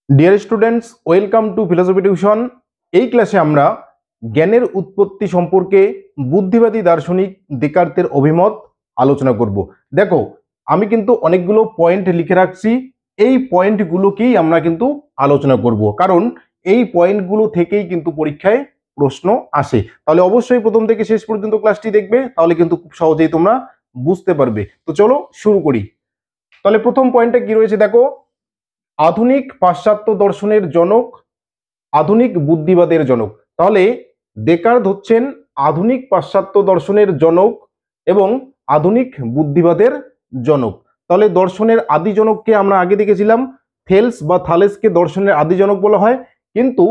Dear students, welcome to philosophy tuition. এই ক্লাসে আমরা জ্ঞানের উৎপত্তি সম্পর্কে বুদ্ধিবাদী দার্শনিক দেকার্তের অভিমত আলোচনা করব। দেখো, আমি কিন্তু অনেকগুলো পয়েন্ট লিখে রাখছি, এই পয়েন্টগুলোকেই আমরা কিন্তু আলোচনা করব, কারণ এই পয়েন্টগুলো থেকেই কিন্তু পরীক্ষায় প্রশ্ন আসে। তাহলে অবশ্যই প্রথম থেকে শেষ পর্যন্ত ক্লাসটি দেখবে, তাহলে কিন্তু খুব সহজেই তোমরা বুঝতে পারবে। তো চলো শুরু করি। তাহলে প্রথম পয়েন্টটা কি রয়েছে দেখো, আধুনিক পাশ্চাত্য দর্শনের জনক, আধুনিক বুদ্ধিবাদের জনক। তাহলে দেকার্ত হচ্ছেন আধুনিক পাশ্চাত্য দর্শনের জনক এবং আধুনিক বুদ্ধিবাদের জনক। তাহলে দর্শনের আদি জনককে আমরা আগে দেখেছিলাম, থেলস বা থালেসকে দর্শনের আদি জনক বলা হয়, কিন্তু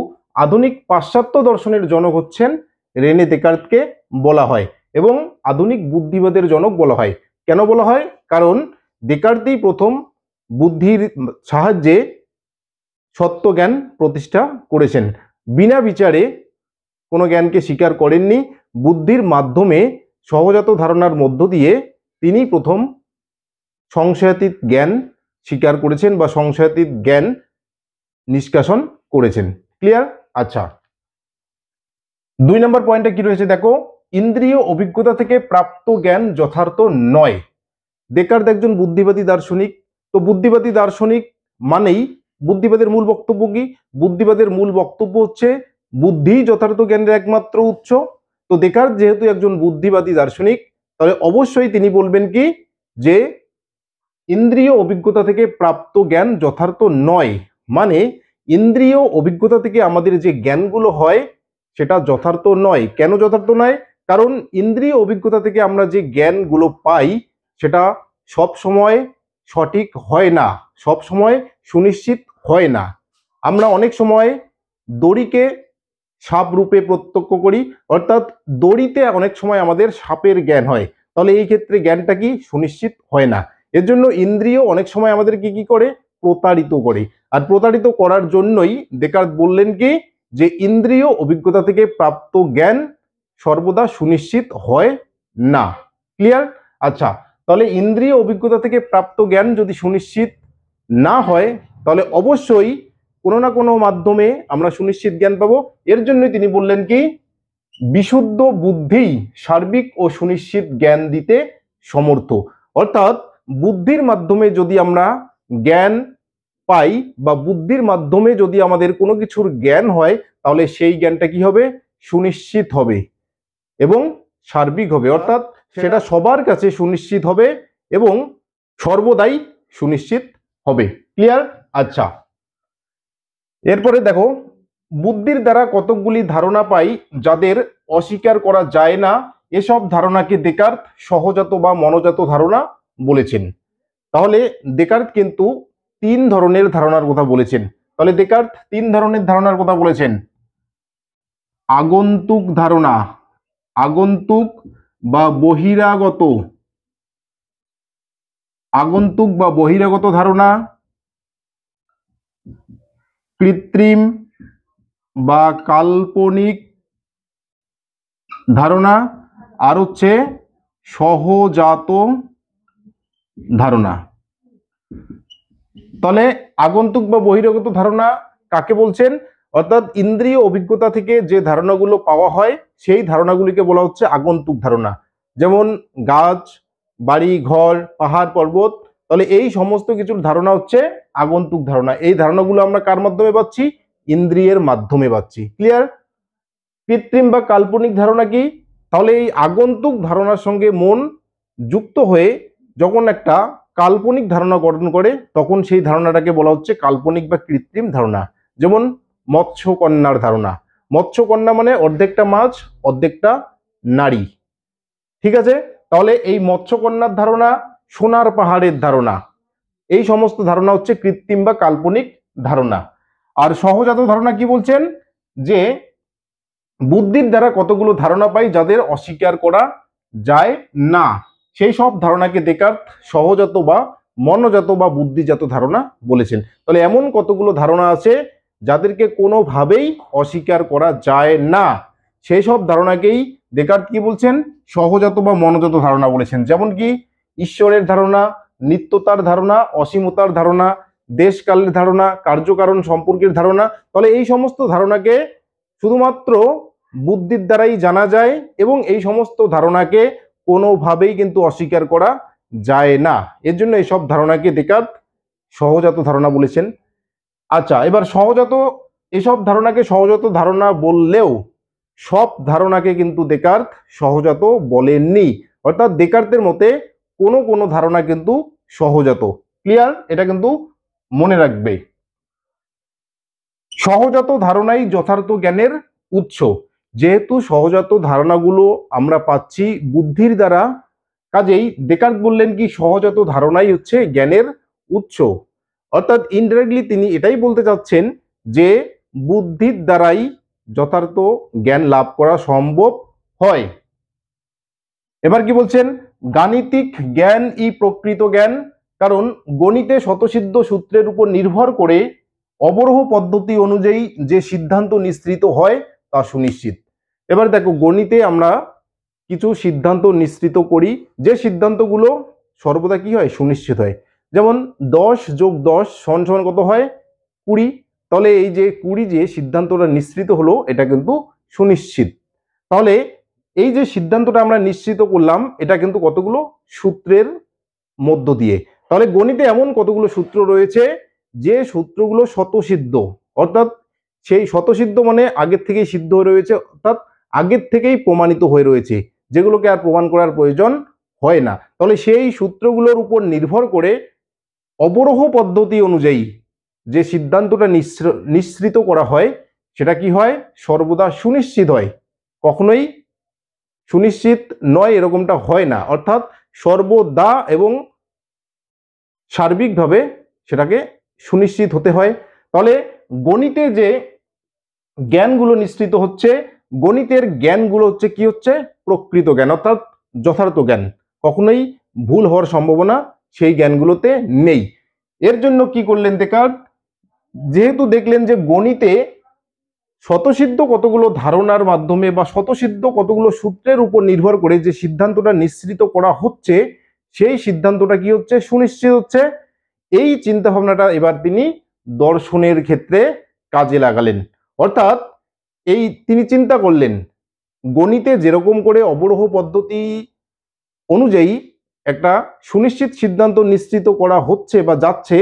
আধুনিক পাশ্চাত্য দর্শনের জনক হচ্ছেন রেনে দেকার্তকে বলা হয় এবং আধুনিক বুদ্ধিবাদের জনক বলা হয়। কেন বলা হয়? কারণ দেকার্তই প্রথম বুদ্ধির সাহায্যে সত্য জ্ঞান প্রতিষ্ঠা করেছেন। বিনা বিচারে কোনো জ্ঞানকে স্বীকার করেননি, বুদ্ধির মাধ্যমে সহজাত ধারণার মধ্য দিয়ে তিনি প্রথম সংশয়াতীত জ্ঞান স্বীকার করেছেন বা সংশয়াতীত জ্ঞান নিষ্কাশন করেছেন। ক্লিয়ার? আচ্ছা, 2 নম্বর পয়েন্টে কি রয়েছে দেখো, ইন্দ্রিয় অভিজ্ঞতা থেকে প্রাপ্ত জ্ঞান যথার্থ নয়। দেকার্ত একজন বুদ্ধিবাদী দার্শনিক। তো বুদ্ধিবাদী দার্শনিক মানেই বুদ্ধিবাদের মূল বক্তব্য কি? বুদ্ধিবাদের মূল বক্তব্য হচ্ছে বুদ্ধি যথার্থ জ্ঞানের একমাত্র উৎস। তো দেকার্ত যেহেতু একজন বুদ্ধিবাদী দার্শনিক, তাহলে অবশ্যই তিনি বলবেন কি, যে ইন্দ্রিয় অভিজ্ঞতা থেকে প্রাপ্ত জ্ঞান যথার্থ নয়, মানে ইন্দ্রিয় অভিজ্ঞতা থেকে আমাদের যে জ্ঞানগুলো হয় সেটা যথার্থ নয়। কেন যথার্থ নয়? কারণ ইন্দ্রিয় অভিজ্ঞতা থেকে আমরা যে জ্ঞানগুলো পাই সেটা সব সময় সঠিক হয় না, সব সময় সুনিশ্চিত হয় না। আমরা অনেক সময় দড়িকে সাপ রূপে প্রত্যক্ষ করি, অর্থাৎ দড়িতে অনেক সময় আমাদের সাপের জ্ঞান হয়, তাহলে এই ক্ষেত্রে জ্ঞানটা কি সুনিশ্চিত হয় না। এর জন্য ইন্দ্রিয় অনেক সময় আমাদের কি করে? প্রতারিত করে। আর প্রতারিত করার জন্যই দেকার্ত বললেন কি, যে ইন্দ্রিয় অভিজ্ঞতা থেকে প্রাপ্ত জ্ঞান সর্বদা সুনিশ্চিত হয় না। ক্লিয়ার? আচ্ছা, তাহলে ইন্দ্রিয় অভিজ্ঞতা থেকে প্রাপ্ত জ্ঞান যদি সুনিশ্চিত না হয়, তাহলে অবশ্যই কোনো না কোনো মাধ্যমে আমরা সুনিশ্চিত জ্ঞান পাবো। এর জন্যই তিনি বললেন কি, বিশুদ্ধ বুদ্ধিই সার্বিক ও সুনিশ্চিত জ্ঞান দিতে সমর্থ। অর্থাৎ বুদ্ধির মাধ্যমে যদি আমরা জ্ঞান পাই বা বুদ্ধির মাধ্যমে যদি আমাদের কোনো কিছুর জ্ঞান হয়, তাহলে সেই জ্ঞানটা কি হবে? সুনিশ্চিত হবে এবং সার্বিক হবে, অর্থাৎ সেটা সবার কাছে সুনিশ্চিত হবে এবং সর্বদাই সুনিশ্চিত হবে। ক্লিয়ার? আচ্ছা, এরপরে দেখো, বুদ্ধির দ্বারা কতকগুলি ধারণা পাই যাদের অস্বীকার করা যায় না, এসব ধারণাকে দেকার্ত সহজাত বা মনোজাত ধারণা বলেছেন। তাহলে দেকার্ত কিন্তু 3 ধরনের ধারণার কথা বলেছেন। তাহলে দেকার্ত 3 ধরনের ধারণার কথা বলেছেন। আগন্তুক ধারণা, আগন্তুক বা বহিরাগত, আগন্তুক বা বহিরাগত ধারণা, কৃত্রিম বা কাল্পনিক ধারণা, আর হচ্ছে সহজাত ধারণা। তাহলে আগন্তুক বা বহিরাগত ধারণা কাকে বলছেন? অর্থাৎ ইন্দ্রিয় অভিজ্ঞতা থেকে যে ধারণাগুলো পাওয়া হয় সেই ধারণাগুলিকে বলা হচ্ছে আগন্তুক ধারণা। যেমন গাছ, বাড়ি, ঘর, পাহাড়, পর্বত, তাহলে এই সমস্ত কিছুর ধারণা হচ্ছে আগন্তুক ধারণা। এই ধারণাগুলো আমরা কার মাধ্যমে পাচ্ছি? ইন্দ্রিয়ের মাধ্যমে পাচ্ছি। ক্লিয়ার? কৃত্রিম বা কাল্পনিক ধারণা কি? তাহলে এই আগন্তুক ধারণার সঙ্গে মন যুক্ত হয়ে যখন একটা কাল্পনিক ধারণা গঠন করে, তখন সেই ধারণাটাকে বলা হচ্ছে কাল্পনিক বা কৃত্রিম ধারণা। যেমন মৎস্যকন্যার ধারণা। মৎস্যকন্যা মানে অর্ধেকটা মাছ অর্ধেকটা নারী। ঠিক আছে? তাহলে এই মৎস্যকন্যার ধারণা, সোনার পাহাড়ের ধারণা, এই সমস্ত ধারণা হচ্ছে কৃত্রিম বা কাল্পনিক ধারণা। আর সহজাত ধারণা কি বলছেন? যে বুদ্ধির দ্বারা কতগুলো ধারণা পাই যাদের অস্বীকার করা যায় না, সেই সব ধারণাকে দেকার্ত সহজাত বা মনোজাত বা বুদ্ধিজাত ধারণা বলেছেন। তাহলে এমন কতগুলো ধারণা আছে যাদেরকে কোনোভাবেই অস্বীকার করা যায় না, সেই সব ধারণাকেই দেকার্ত কি বলছেন? সহজাত বা মনোজাত ধারণা বলেছেন। যেমন কি ঈশ্বরের ধারণা, নিত্যতার ধারণা, অসীমতার ধারণা, দেশকালের ধারণা, কার্যকারণ সম্পর্কের ধারণা। তাহলে এই সমস্ত ধারণাকে শুধুমাত্র বুদ্ধির দ্বারাই জানা যায় এবং এই সমস্ত ধারণাকে কোনোভাবেই কিন্তু অস্বীকার করা যায় না। এর জন্য এইসব ধারণাকে ডেকার্ত সহজাত ধারণা বলেছেন। আচ্ছা, এবার এসব ধারণাকে সহজাত ধারণা বললেও সব ধারণাকে কিন্তু ডেকার্ত সহজাত বলেননি। অর্থাৎ ডেকার্তের মতে কোনো কোনো ধারণা কিন্তু সহজাত। ক্লিয়ার? এটা কিন্তু মনে রাখবে। সহজাত ধারণাই যথার্থ জ্ঞানের উৎস। যেহেতু সহজাত ধারণাগুলো আমরা পাচ্ছি বুদ্ধির দ্বারা, কাজেই ডেকার্ত বললেন কি সহজাত ধারণাই হচ্ছে জ্ঞানের উৎস। অর্থাৎ ইনডাইরেক্টলি তিনি এটাই বলতে চাচ্ছেন যে বুদ্ধির দ্বারাই যথার্থ জ্ঞান লাভ করা সম্ভব হয়। এবার কি বলছেন? গাণিতিক জ্ঞানই প্রকৃত জ্ঞান, কারণ গণিতে স্বতঃসিদ্ধ সূত্রের উপর নির্ভর করে অবরোহ পদ্ধতি অনুযায়ী যে সিদ্ধান্ত নিঃসৃত হয় তা সুনিশ্চিত। এবার দেখো, গণিতে আমরা কিছু সিদ্ধান্ত নিঃসৃত করি, যে সিদ্ধান্তগুলো সর্বদা কি হয়? সুনিশ্চিত হয়। যেমন 10 যোগ 10 সমান সমান কত হয়? 20। তাহলে এই যে 20 যে সিদ্ধান্তটা নিঃসৃত হলো, এটা কিন্তু সুনিশ্চিত। তাহলে এই যে সিদ্ধান্তটা আমরা নিশ্চিত করলাম, এটা কিন্তু কতগুলো সূত্রের মধ্য দিয়ে। তাহলে গণিতে এমন কতগুলো সূত্র রয়েছে যে সূত্রগুলো স্বতঃসিদ্ধ, অর্থাৎ সেই স্বতঃসিদ্ধ মানে আগের থেকেই সিদ্ধ হয়ে রয়েছে, অর্থাৎ আগের থেকেই প্রমাণিত হয়ে রয়েছে, যেগুলোকে আর প্রমাণ করার প্রয়োজন হয় না। তাহলে সেই সূত্রগুলোর উপর নির্ভর করে অবরোহ পদ্ধতি অনুযায়ী যে সিদ্ধান্তটা নিঃসৃত করা হয়, সেটা কি হয়? সর্বদা সুনিশ্চিত হয়। কখনোই সুনিশ্চিত নয় এরকমটা হয় না। অর্থাৎ সর্বদা এবং সার্বিকভাবে সেটাকে সুনিশ্চিত হতে হয়। তাহলে গণিতে যে জ্ঞানগুলো নিঃসৃত হচ্ছে, গণিতের জ্ঞানগুলো হচ্ছে কি? হচ্ছে প্রকৃত জ্ঞান, অর্থাৎ যথার্থ জ্ঞান। কখনোই ভুল হওয়ার সম্ভাবনা সেই জ্ঞানগুলোতে নেই। এর জন্য কি করলেন ডেকার্ত? যেহেতু দেখলেন যে গণিতে স্বতঃসিদ্ধ কতগুলো ধারণার মাধ্যমে বা স্বতঃসিদ্ধ কতগুলো সূত্রের উপর নির্ভর করে যে সিদ্ধান্তটা নিঃসৃত করা হচ্ছে, সেই সিদ্ধান্তটা কি হচ্ছে? সুনিশ্চিত হচ্ছে। এই চিন্তা ভাবনাটা এবার তিনি দর্শনের ক্ষেত্রে কাজে লাগালেন। অর্থাৎ তিনি চিন্তা করলেন গণিতে যেরকম করে অবরোহ পদ্ধতি অনুযায়ী একটা সুনিশ্চিত সিদ্ধান্ত নিশ্চিত করা হচ্ছে বা যাচ্ছে,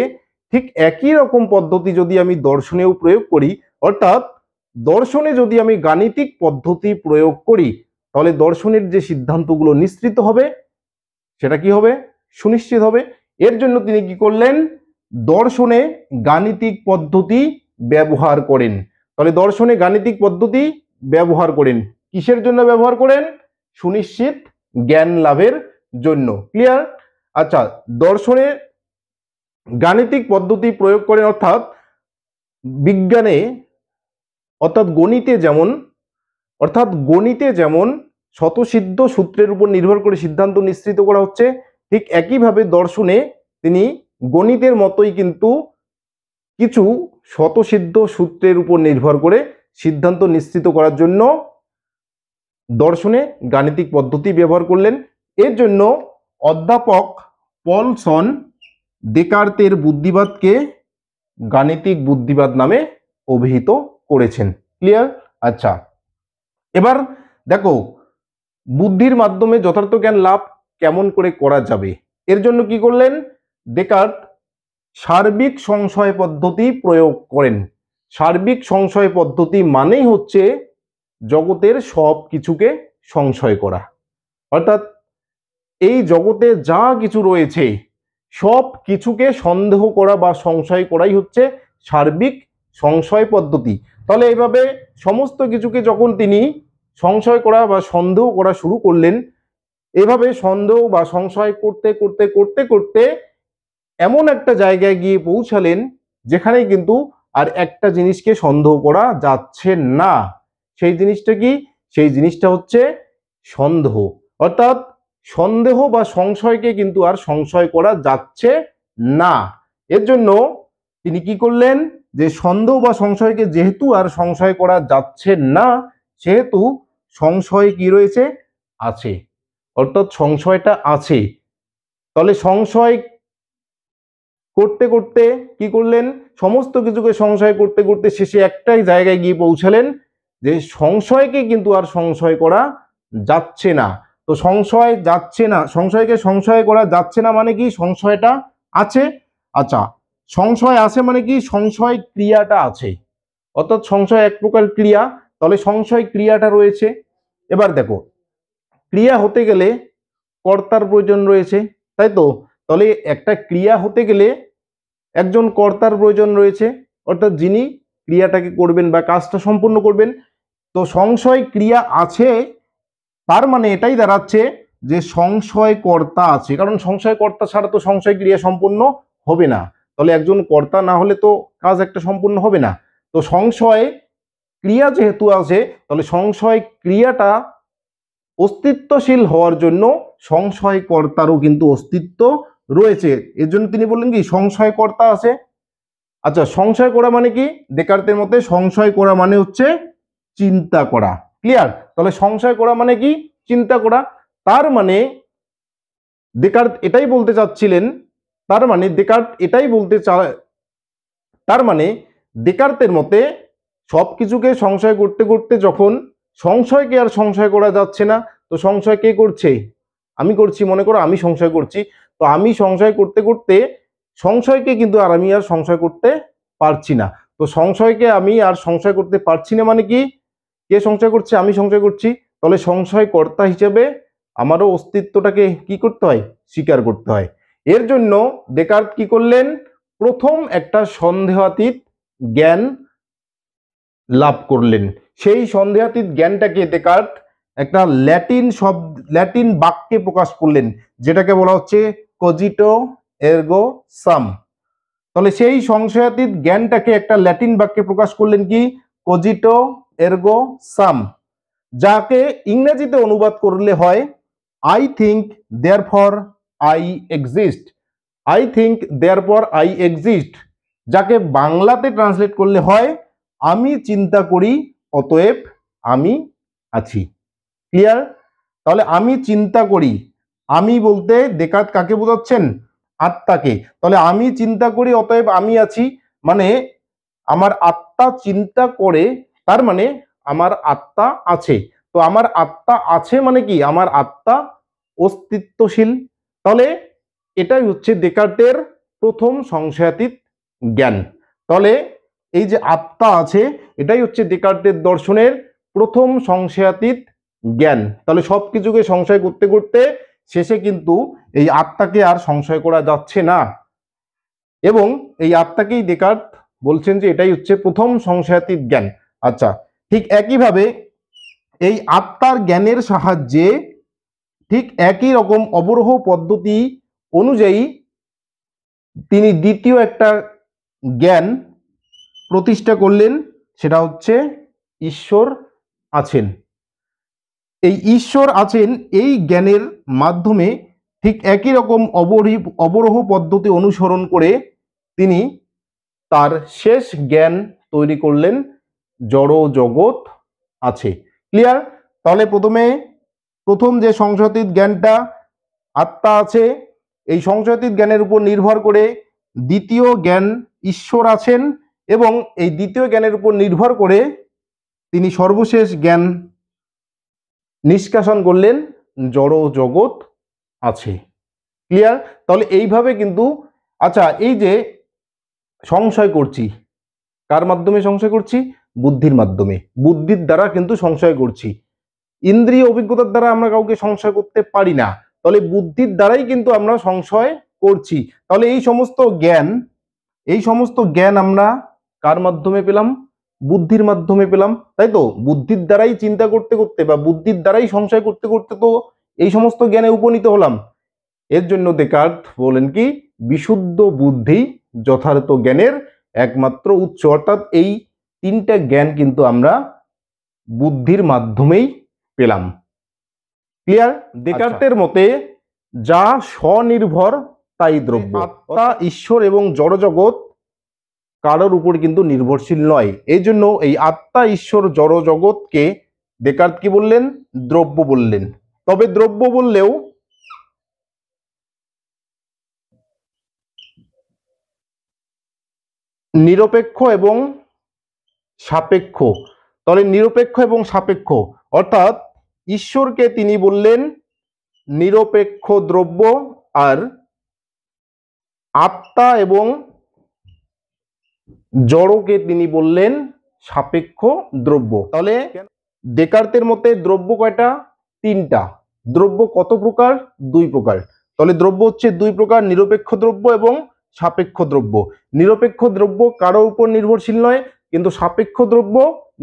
ঠিক একই রকম পদ্ধতি যদি আমি দর্শনেও প্রয়োগ করি, অর্থাৎ দর্শনে যদি আমি গাণিতিক পদ্ধতি প্রয়োগ করি, তাহলে দর্শনের যে সিদ্ধান্তগুলো নিশ্চিত হবে সেটা কি হবে? সুনিশ্চিত হবে। এর জন্য তিনি কি করলেন? দর্শনে গাণিতিক পদ্ধতি ব্যবহার করেন। তাহলে দর্শনে গাণিতিক পদ্ধতি ব্যবহার করেন কিসের জন্য ব্যবহার করেন? সুনিশ্চিত জ্ঞান লাভের জন্য। ক্লিয়ার? আচ্ছা, দর্শনে গাণিতিক পদ্ধতি প্রয়োগ করেন, অর্থাৎ বিজ্ঞানে গণিতে যেমন স্বতঃসিদ্ধ সূত্রের উপর নির্ভর করে সিদ্ধান্ত নিশ্চিত করা হচ্ছে, ঠিক একইভাবে দর্শনে তিনি গণিতের মতোই কিন্তু কিছু স্বতঃসিদ্ধ সূত্রের উপর নির্ভর করে সিদ্ধান্ত নিশ্চিত করার জন্য দর্শনে গাণিতিক পদ্ধতি ব্যবহার করলেন। এর জন্য অধ্যাপক পলসন ডেকার্তের বুদ্ধিবাদকে গাণিতিক বুদ্ধিবাদ নামে অভিহিত করেছেন। ক্লিয়ার? আচ্ছা, এবার দেখো বুদ্ধির মাধ্যমে যথার্থ জ্ঞান লাভ কেমন করে করা যাবে। এর জন্য কি করলেন? ডেকার্ত সার্বিক সংশয় পদ্ধতি প্রয়োগ করেন। সার্বিক সংশয় পদ্ধতি মানেই হচ্ছে জগতের সব কিছুকে সংশয় করা। অর্থাৎ এই জগতে যা কিছু রয়েছে সব কিছুকে সন্দেহ করা বা সংশয় করাই হচ্ছে সার্বিক সংশয় পদ্ধতি। তাহলে এইভাবে সমস্ত কিছুকে যখন তিনি সংশয় করা বা সন্দেহ করা শুরু করলেন, এভাবে সন্দেহ বা সংশয় করতে করতে করতে করতে এমন একটা জায়গায় গিয়ে পৌঁছালেন যেখানে কিন্তু আর একটা জিনিসকে সন্দেহ করা যাচ্ছে না। সেই জিনিসটা কি? সেই জিনিসটা হচ্ছে সন্দেহ। অর্থাৎ সন্দেহ বা সংশয়কে কিন্তু আর সংশয় করা যাচ্ছে না। এর জন্য তিনি কি করলেন? যে সন্দেহ বা সংশয়কে যেহেতু আর সংশয় করা যাচ্ছে না, সেহেতু সংশয় কি রয়েছে? আছে। অর্থাৎ সংশয়টা আছে। তাহলে সংশয় করতে করতে কি করলেন, সমস্ত কিছুকে সংশয় করতে করতে শেষে একটাই জায়গায় গিয়ে পৌঁছালেন যে সংশয়কে কিন্তু আর সংশয় করা যাচ্ছে না। তো সংশয় যাচ্ছে না, সংশয়কে সংশয় করা যাচ্ছে না মানে কি, সংশয়টা আছে। আচ্ছা, সংশয় আছে মানে কি, সংশয় ক্রিয়াটা আছে, অর্থাৎ সংশয় এক প্রকার ক্রিয়া, তাহলে সংশয় ক্রিয়াটা রয়েছে। এবার দেখো, ক্রিয়া হতে গেলে কর্তার প্রয়োজন রয়েছে, তাই তো? তাহলে একটা ক্রিয়া হতে গেলে একজন কর্তার প্রয়োজন রয়েছে, অর্থাৎ যিনি ক্রিয়াটাকে করবেন বা কাজটা সম্পূর্ণ করবেন। তো সংশয় ক্রিয়া আছে, তার মানে এটাই দাঁড়াচ্ছে যে সংশয় কর্তা আছে, কারণ সংশয় কর্তা ছাড়া তো সংশয় ক্রিয়া সম্পূর্ণ হবে না। তাহলে একজন কর্তা না হলে তো কাজ একটা সম্পূর্ণ হবে না। তো সংশয় ক্রিয়া যেহেতু আছে, তাহলে সংশয় ক্রিয়াটা অস্তিত্বশীল হওয়ার জন্য সংশয়কর্তারও কিন্তু অস্তিত্ব রয়েছে। এর জন্য তিনি বললেন কি, সংশয়কর্তা আছে। আচ্ছা, সংশয় করা মানে কি, ডেকার্তের মতে সংশয় করা মানে হচ্ছে চিন্তা করা। ক্লিয়ার? তাহলে সংশয় করা মানে কি, চিন্তা করা। তার মানে ডেকার্ত এটাই বলতে চাচ্ছিলেন, তার মানে ডেকার্ত এটাই বলতে তার মানে ডেকার্তের মতে সবকিছুকে সংশয় করতে করতে যখন সংশয়কে আর সংশয় করা যাচ্ছে না, তো সংশয় কে করছে, আমি করছি, মনে করো আমি সংশয় করছি। তো আমি সংশয় করতে করতে সংশয়কে কিন্তু আর আমি আর সংশয় করতে পারছি না। তো সংশয়কে আমি আর সংশয় করতে পারছি না মানে কি, কে সংশয় করছে, আমি সংশয় করছি। তাহলে সংশয়কর্তা হিসেবে আমারও অস্তিত্বটাকে কি করতে হয়, স্বীকার করতে হয়। এর জন্য ডেকার্ত কি করলেন, প্রথম একটা সন্দেহাতীত জ্ঞান লাভ করলেন। সেই সন্দেহাতীত জ্ঞানটাকে ডেকার্ত একটা ল্যাটিন বাক্যে প্রকাশ করলেন, যেটাকে বলা হচ্ছে কজিটো এরগো সাম। তাহলে সেই সংশয়াতীত জ্ঞানটাকে একটা ল্যাটিন বাক্যে প্রকাশ করলেন কি, কজিটো এরগো সাম, যাকে ইংরেজিতে অনুবাদ করলে হয় I think therefore I exist. I think therefore I exist, যাকে বাংলাতে ট্রান্সলেট করলে হয় আমি চিন্তা করি অতএব আমি আছি। ক্লিয়ার? তাহলে আমি চিন্তা করি, আমি বলতে ডেকার্ত কাকে বোঝাচ্ছেন, আত্মাকে। তাহলে আমি চিন্তা করি অতএব আমি আছি, মানে আমার আত্মা চিন্তা করে, তার মানে আমার আত্মা আছে। তো আমার আত্মা আছে মানে কি, আমার আত্মা অস্তিত্বশীল। তাহলে এটাই হচ্ছে ডেকার্তের প্রথম সংশয়াতীত জ্ঞান। তাহলে এই যে আত্মা আছে, এটাই হচ্ছে ডেকার্তের দর্শনের প্রথম সংশয়াতীত জ্ঞান। তাহলে সবকিছুকে সংশয় করতে করতে শেষে কিন্তু এই আত্মাকে আর সংশয় করা যাচ্ছে না, এবং এই আত্মাকেই ডেকার্ত বলছেন যে এটাই হচ্ছে প্রথম সংশয়াতীত জ্ঞান। আচ্ছা, ঠিক একইভাবে এই আত্মার জ্ঞানের সাহায্যে ঠিক একই রকম অবরোহ পদ্ধতি অনুযায়ী তিনি দ্বিতীয় একটা জ্ঞান প্রতিষ্ঠা করলেন, সেটা হচ্ছে ঈশ্বর আছেন। এই ঈশ্বর আছেন এই জ্ঞানের মাধ্যমে ঠিক একই রকম অবরোহ পদ্ধতি অনুসরণ করে তিনি তার শেষ জ্ঞান তৈরি করলেন, জড় জগৎ আছে। ক্লিয়ার? তাহলে প্রথম যে সংশয়াতীত জ্ঞানটা আত্মা আছে, এই সংশয়াতীত জ্ঞানের উপর নির্ভর করে দ্বিতীয় জ্ঞান ঈশ্বর আছেন, এবং এই দ্বিতীয় জ্ঞানের উপর নির্ভর করে তিনি সর্বশেষ জ্ঞান নিষ্কাশন করলেন, জড় জগৎ আছে। ক্লিয়ার? তাহলে এইভাবে কিন্তু, আচ্ছা এই যে সংশয় করছি, কার মাধ্যমে সংশয় করছি, বুদ্ধির মাধ্যমে, বুদ্ধির দ্বারা কিন্তু সংশয় করছি। ইন্দ্রিয় অভিজ্ঞতার দ্বারা আমরা কাউকে সংশয় করতে পারি না, তাহলে বুদ্ধির দ্বারাই কিন্তু আমরা সংশয় করছি। তাহলে এই সমস্ত জ্ঞান আমরা কার মাধ্যমে পেলাম, বুদ্ধির মাধ্যমে পেলাম, তাই তো? বুদ্ধির দ্বারাই চিন্তা করতে করতে বা বুদ্ধির দ্বারাই সংশয় করতে করতে তো এই সমস্ত জ্ঞানে উপনীত হলাম। এর জন্য ডেকার্ত বলেন কি, বিশুদ্ধ বুদ্ধি যথার্থ জ্ঞানের একমাত্র উৎস, অর্থাৎ এই তিনটা জ্ঞান কিন্তু আমরা বুদ্ধির মাধ্যমেই পেলাম। ক্লিয়ার? ডেকার্তের মতে যা স্বনির্ভর তাই দ্রব্য, আত্মা, ঈশ্বর এবং জড়জগৎ কারোর উপর কিন্তু নির্ভরশীল নয়। এই জন্য এই আত্মা, ঈশ্বর, জড়জগৎকে ডেকার্ত কি বললেন, দ্রব্য বললেন। তবে দ্রব্য বললেও নিরপেক্ষ এবং সাপেক্ষ। তাহলে নিরপেক্ষ এবং সাপেক্ষ অর্থাৎ ঈশ্বরকে তিনি বললেন নিরপেক্ষ দ্রব্য, আর আত্মা এবং জড়কে তিনি বললেন সাপেক্ষ দ্রব্য। তাহলে ডেকার্তের মতে দ্রব্য কয়টা? তিনটা। দ্রব্য কত প্রকার? দুই প্রকার। তাহলে দ্রব্য হচ্ছে দুই প্রকার, নিরপেক্ষ দ্রব্য এবং সাপেক্ষ দ্রব্য। নিরপেক্ষ দ্রব্য কারো উপর নির্ভরশীল নয়, কিন্তু সাপেক্ষ দ্রব্য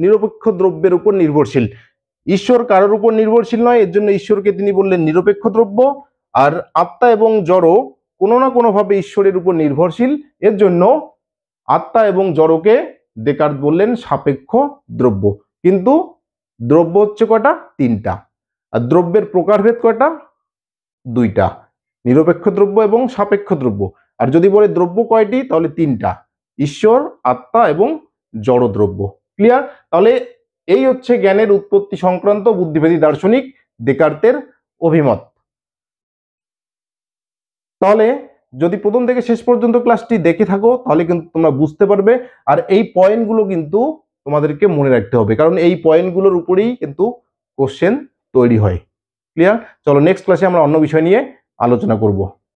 নিরপেক্ষ দ্রব্যের উপর নির্ভরশীল। ঈশ্বর কারোর উপর নির্ভরশীল নয়, এর জন্য ঈশ্বরকে তিনি বললেন নিরপেক্ষ দ্রব্য। আর আত্মা এবং জড় কোনো না কোনোভাবে ঈশ্বরের উপর নির্ভরশীল, এর জন্য আত্মা এবং জড়কে ডেকার্ত বললেন সাপেক্ষ দ্রব্য। কিন্তু দ্রব্য হচ্ছে কয়টা? তিনটা। আর দ্রব্যের প্রকারভেদ কয়টা? দুইটা, নিরপেক্ষ দ্রব্য এবং সাপেক্ষ দ্রব্য। আর যদি বলে দ্রব্য কয়টি, তাহলে তিনটা, ঈশ্বর, আত্মা এবং জড় দ্রব্য। ক্লিয়ার? তাহলে এই হচ্ছে জ্ঞানের উৎপত্তি সংক্রান্ত বুদ্ধিবাদী দার্শনিক ডেকার্তের অভিমত। তাহলে যদি প্রথম থেকে শেষ পর্যন্ত ক্লাসটি দেখে থাকো তাহলে কিন্তু তোমরা বুঝতে পারবে। আর এই পয়েন্টগুলো কিন্তু তোমাদেরকে মনে রাখতে হবে, কারণ এই পয়েন্টগুলোর উপরেই কিন্তু কোশ্চেন তৈরি হয়। ক্লিয়ার? চলো নেক্সট ক্লাসে আমরা অন্য বিষয় নিয়ে আলোচনা করব।